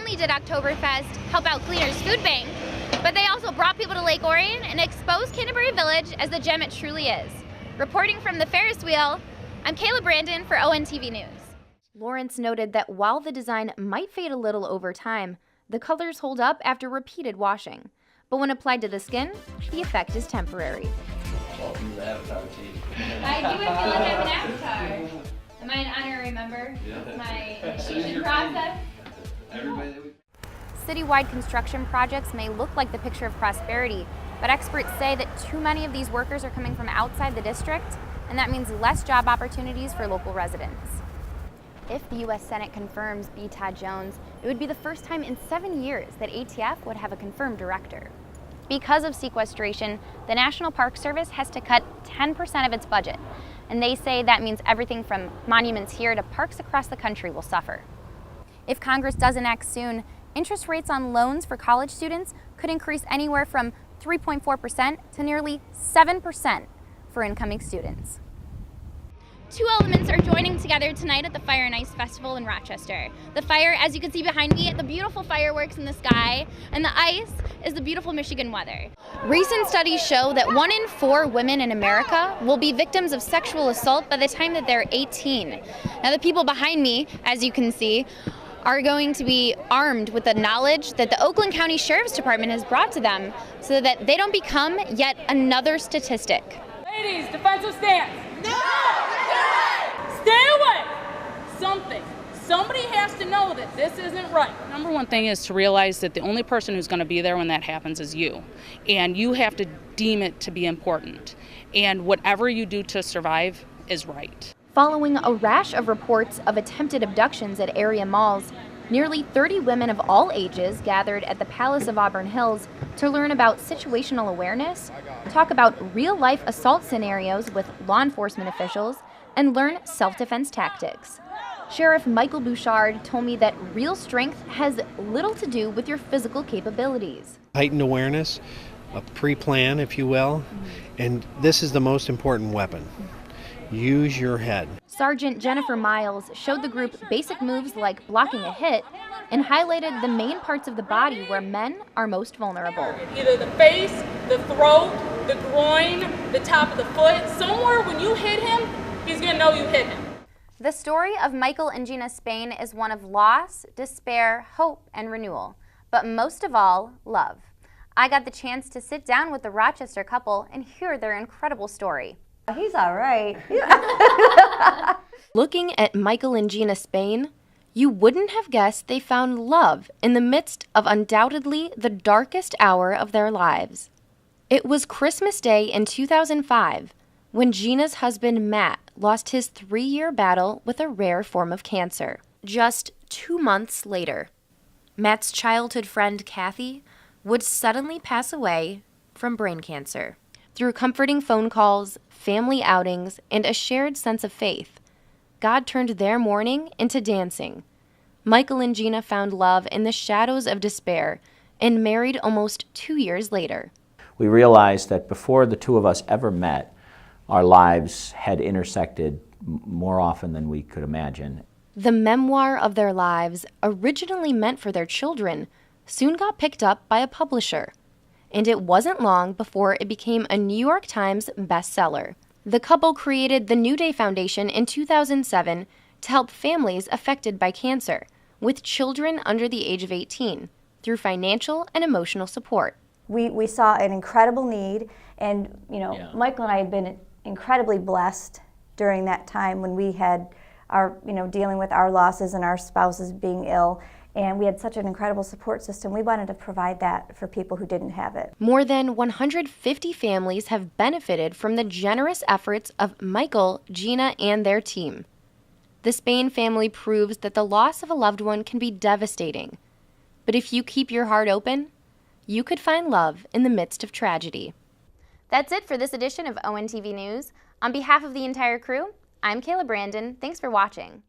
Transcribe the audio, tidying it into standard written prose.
only did Oktoberfest help out Cleaners Food Bank, but they also brought people to Lake Orion and exposed Canterbury Village as the gem it truly is. Reporting from the Ferris wheel, I'm Kayla Brandon for ONTV News. Lawrence noted that while the design might fade a little over time, the colors hold up after repeated washing. But when applied to the skin, the effect is temporary. Welcome to the Avatar team. I do feel like I'm an avatar. Am I an honorary member? Yeah. My initiation process? Everybody that we... Citywide construction projects may look like the picture of prosperity, but experts say that too many of these workers are coming from outside the district, and that means less job opportunities for local residents. If the U.S. Senate confirms B. Todd Jones, it would be the first time in 7 years that ATF would have a confirmed director. Because of sequestration, the National Park Service has to cut 10% of its budget, and they say that means everything from monuments here to parks across the country will suffer. If Congress doesn't act soon, interest rates on loans for college students could increase anywhere from 3.4% to nearly 7% for incoming students. Two elements are joining together tonight at the Fire and Ice Festival in Rochester. The fire, as you can see behind me, the beautiful fireworks in the sky, and the ice is the beautiful Michigan weather. Recent studies show that 1 in 4 women in America will be victims of sexual assault by the time that they're 18. Now the people behind me, as you can see, are going to be armed with the knowledge that the Oakland County Sheriff's Department has brought to them so that they don't become yet another statistic. Ladies, defensive stance. No! Stay away! Somebody has to know that this isn't right. Number one thing is to realize that the only person who's going to be there when that happens is you. And you have to deem it to be important. And whatever you do to survive is right. Following a rash of reports of attempted abductions at area malls, nearly 30 women of all ages gathered at the Palace of Auburn Hills to learn about situational awareness, talk about real-life assault scenarios with law enforcement officials, and learn self-defense tactics. Sheriff Michael Bouchard told me that real strength has little to do with your physical capabilities. Heightened awareness, a pre-plan, if you will, and this is the most important weapon. Use your head. Sergeant Jennifer Miles showed the group basic moves like blocking a hit and highlighted the main parts of the body where men are most vulnerable. Either the face, the throat, the groin, the top of the foot. Somewhere when you hit him, he's going to know you hit him. The story of Michael and Gina Spain is one of loss, despair, hope, and renewal, but most of all, love. I got the chance to sit down with the Rochester couple and hear their incredible story. He's all right. Looking at Michael and Gina Spain, you wouldn't have guessed they found love in the midst of undoubtedly the darkest hour of their lives. It was Christmas Day in 2005 when Gina's husband Matt lost his 3-year battle with a rare form of cancer. Just 2 months later, Matt's childhood friend Kathy would suddenly pass away from brain cancer. Through comforting phone calls, family outings, and a shared sense of faith, God turned their mourning into dancing. Michael and Gina found love in the shadows of despair and married almost 2 years later. We realized that before the two of us ever met, our lives had intersected more often than we could imagine. The memoir of their lives, originally meant for their children, soon got picked up by a publisher. And it wasn't long before it became a New York Times bestseller. The couple created the New Day Foundation in 2007 to help families affected by cancer, with children under the age of 18, through financial and emotional support. We saw an incredible need, and Michael and I had been incredibly blessed during that time when we had our, dealing with our losses and our spouses being ill. And we had such an incredible support system. We wanted to provide that for people who didn't have it. More than 150 families have benefited from the generous efforts of Michael, Gina, and their team. The Spain family proves that the loss of a loved one can be devastating. But if you keep your heart open, you could find love in the midst of tragedy. That's it for this edition of ONTV News. On behalf of the entire crew, I'm Kayla Brandon. Thanks for watching.